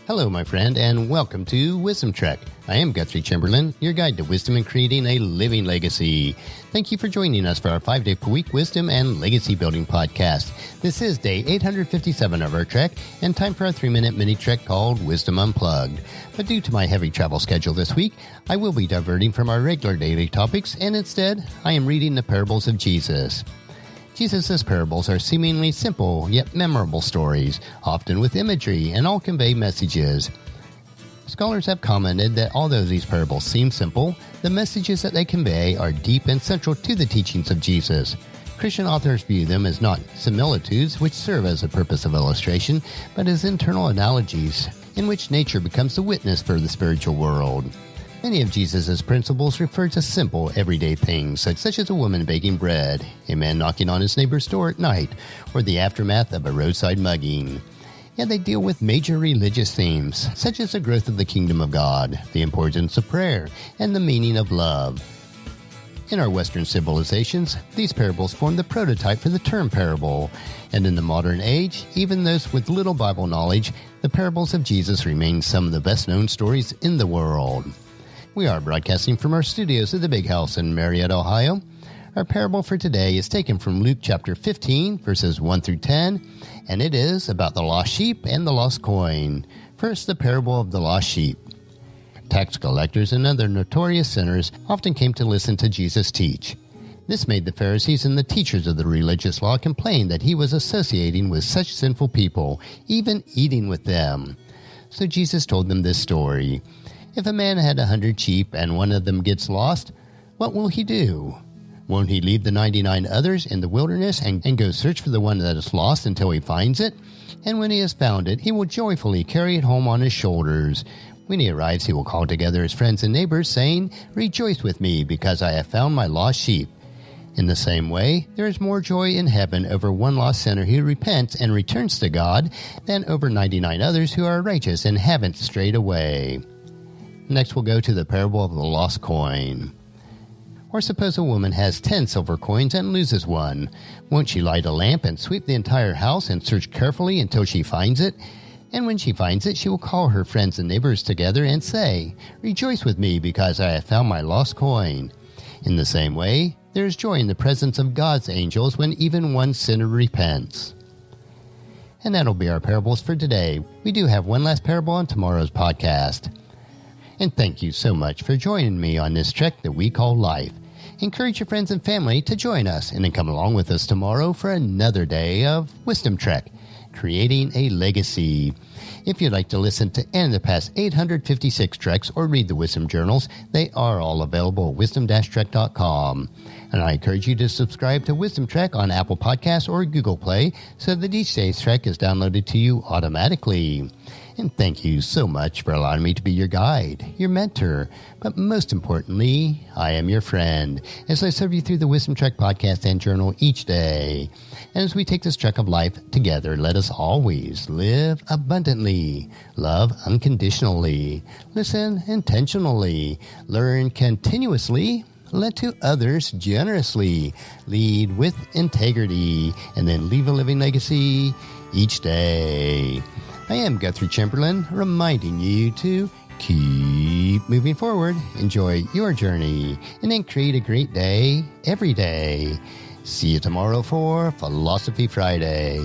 Hello, my friend, and welcome to Wisdom Trek. I am Guthrie Chamberlain, your guide to wisdom and creating a living legacy. Thank you for joining us for our 5-day-per-week wisdom and legacy building podcast. This is day 857 of our trek, and time for a 3-minute mini trek called Wisdom Unplugged. But due to my heavy travel schedule this week, I will be diverting from our regular daily topics, and instead, I am reading the parables of Jesus. Jesus' parables are seemingly simple yet memorable stories, often with imagery, and all convey messages. Scholars have commented that although these parables seem simple, the messages that they convey are deep and central to the teachings of Jesus. Christian authors view them as not similitudes, which serve as a purpose of illustration, but as internal analogies, in which nature becomes the witness for the spiritual world. Many of Jesus' principles refer to simple, everyday things, such as a woman baking bread, a man knocking on his neighbor's door at night, or the aftermath of a roadside mugging. Yet they deal with major religious themes, such as the growth of the kingdom of God, the importance of prayer, and the meaning of love. In our Western civilizations, these parables form the prototype for the term parable, and in the modern age, even those with little Bible knowledge, the parables of Jesus remain some of the best-known stories in the world. We are broadcasting from our studios at the Big House in Marietta, Ohio. Our parable for today is taken from Luke chapter 15, verses 1 through 10, and it is about the lost sheep and the lost coin. First, the parable of the lost sheep. Tax collectors and other notorious sinners often came to listen to Jesus teach. This made the Pharisees and the teachers of the religious law complain that he was associating with such sinful people, even eating with them. So Jesus told them this story. If a man had 100 sheep and one of them gets lost, what will he do? Won't he leave the 99 others in the wilderness and go search for the one that is lost until he finds it? And when he has found it, he will joyfully carry it home on his shoulders. When he arrives, he will call together his friends and neighbors, saying, "Rejoice with me, because I have found my lost sheep." In the same way, there is more joy in heaven over one lost sinner who repents and returns to God than over 99 others who are righteous and haven't strayed away. Next, we'll go to the parable of the lost coin. Or suppose a woman has 10 silver coins and loses one. Won't she light a lamp and sweep the entire house and search carefully until she finds it? And when she finds it, she will call her friends and neighbors together and say, "Rejoice with me, because I have found my lost coin." In the same way, there is joy in the presence of God's angels when even one sinner repents. And that'll be our parables for today. We do have one last parable on tomorrow's podcast. And thank you so much for joining me on this trek that we call life. Encourage your friends and family to join us and then come along with us tomorrow for another day of Wisdom Trek, creating a legacy. If you'd like to listen to any of the past 856 treks or read the Wisdom Journals, they are all available at wisdom-trek.com. And I encourage you to subscribe to Wisdom Trek on Apple Podcasts or Google Play so that each day's trek is downloaded to you automatically. And thank you so much for allowing me to be your guide, your mentor, but most importantly, I am your friend as I serve you through the Wisdom Trek podcast and journal each day. And as we take this trek of life together, let us always live abundantly, love unconditionally, listen intentionally, learn continuously, lend to others generously, lead with integrity, and then leave a living legacy each day. I am Guthrie Chamberlain, reminding you to keep moving forward, enjoy your journey, and then create a great day every day. See you tomorrow for Philosophy Friday.